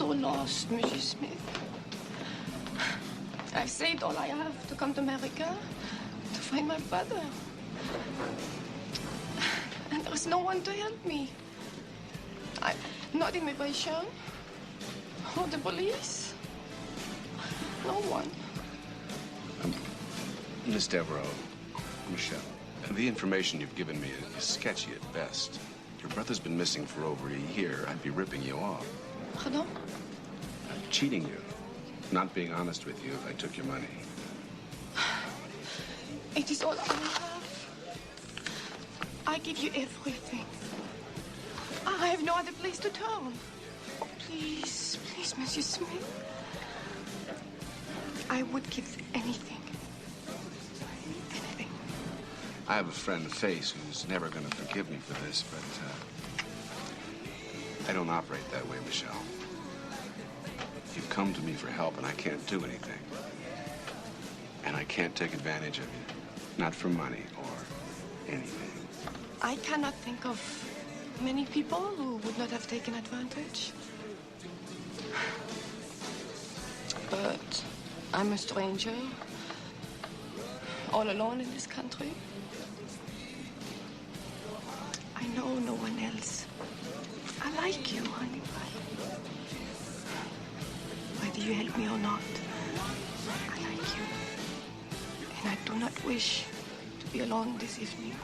so lost, Monsieur Smith. I've saved all I have to come to America, to find my brother. And there's no one to help me. Not immigration, or the police. No one. Miss Devereaux, Michelle, the information you've given me is sketchy at best. Your brother's been missing for over a year. I'd be ripping you off. Pardon? Cheating you. Not being honest with you if I took your money. It is all I have. I give you everything. I have no other place to turn. Please, please, Monsieur Smith. I would give anything. Anything. I have a friend, Face, who's never going to forgive me for this, but I don't operate that way, Michelle. You've come to me for help, and I can't do anything. And I can't take advantage of you. Not for money or anything. I cannot think of many people who would not have taken advantage. But I'm a stranger, all alone in this country. I know no one else. I like you, honey pie. Whether you help me or not, I like you. And I do not wish to be alone this evening.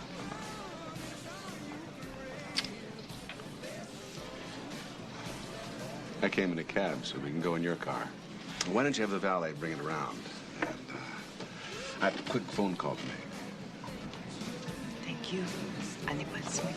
I came in a cab, so we can go in your car. Why don't you have the valet bring it around? And I have a quick phone call to make. Thank you, Annabelle Smith.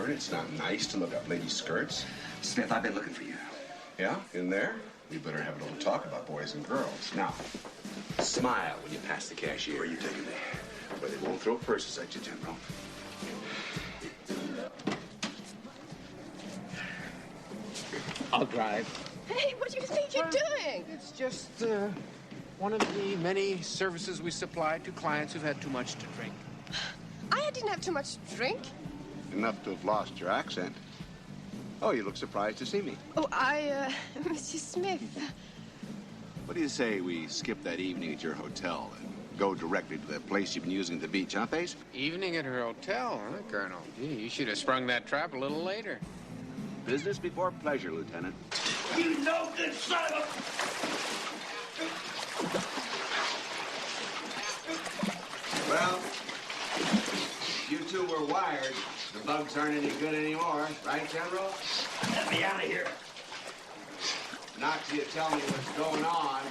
It's not nice to look up ladies' skirts. Smith, I've been looking for you. Yeah? In there? We better have a little talk about boys and girls. Now, smile when you pass the cashier. Where are you taking me? Where they won't throw purses at you, General. I'll drive. Hey, what do you think you're doing? It's just one of the many services we supply to clients who've had too much to drink. I didn't have too much to drink. Enough to have lost your accent. Oh, you look surprised to see me. Oh, Monsieur Smith. What do you say we skip that evening at your hotel and go directly to the place you've been using at the beach, huh, Face? Evening at her hotel, huh, Colonel? Gee, you should have sprung that trap a little later. Business before pleasure, Lieutenant. You no good son of a... Well, you two were wired. The bugs aren't any good anymore, right, General? Let me out of here. Not till you tell me what's going on.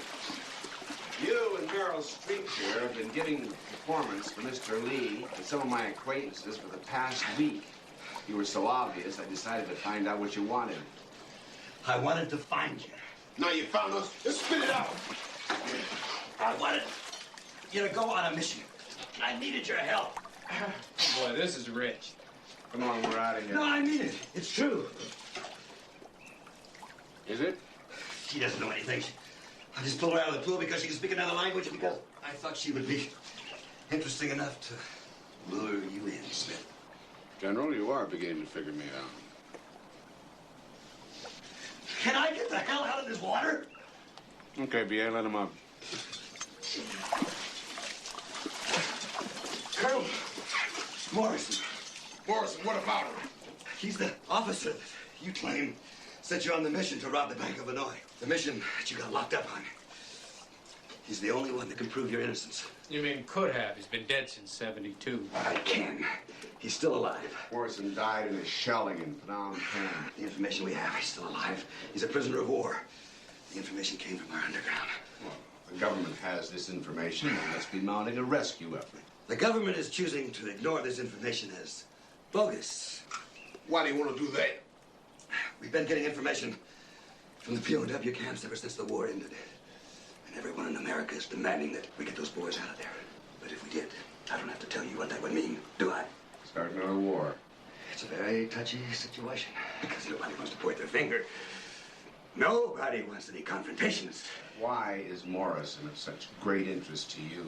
You and Meryl Streep here have been giving performance for Mr. Lee and some of my acquaintances for the past week. You were so obvious, I decided to find out what you wanted. I wanted to find you. Now you found us. Just spit it out. I wanted you to go on a mission. I needed your help. Oh, boy, this is rich. Come on, we're out of here. No, I mean it. It's true. Is it? She doesn't know anything. I just pulled her out of the pool because she could speak another language and because I thought she would be interesting enough to lure you in, Smith. General, you are beginning to figure me out. Can I get the hell out of this water? Okay, B.A., let him up. Colonel Morrison. Morrison, what about him? He's the officer that you claim sent you on the mission to rob the Bank of Hanoi. The mission that you got locked up on. He's the only one that can prove your innocence. You mean could have? He's been dead since '72. I can. He's still alive. Morrison died in a shelling in Phnom Penh. The information we have, he's still alive. He's a prisoner of war. The information came from our underground. Well, The government has this information and must be mounting a rescue effort. The government is choosing to ignore this information as bogus. Why do you want to do that? We've been getting information from the POW camps ever since the war ended. And everyone in America is demanding that we get those boys out of there. But if we did, I don't have to tell you what that would mean, do I? Start another war. It's a very touchy situation because nobody wants to point their finger. Nobody wants any confrontations. Why is Morrison of such great interest to you?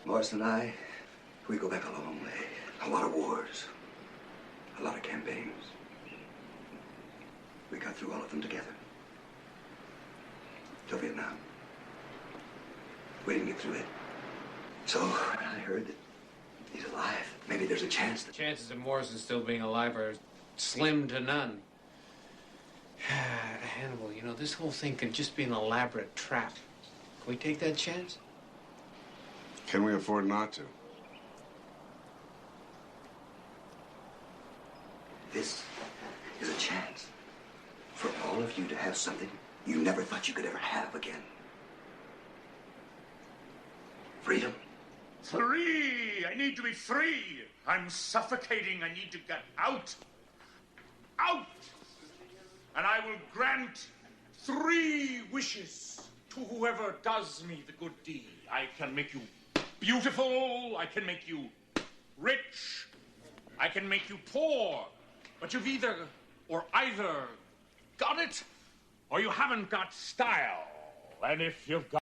Morris and I, we go back a long way. A lot of wars. A lot of campaigns. We got through all of them together. Till Vietnam. We didn't get through it. So I heard that he's alive. Maybe there's a chance that... Chances of Morrison still being alive are slim to none. Hannibal, you know, this whole thing could just be an elaborate trap. Can we take that chance? Can we afford not to? This is a chance for all of you to have something you never thought you could ever have again. Freedom. Free! I need to be free! I'm suffocating. I need to get out. Out! And I will grant 3 wishes to whoever does me the good deed. I can make you beautiful. I can make you rich. I can make you poor. But you've either got it, or you haven't got style. And if you've got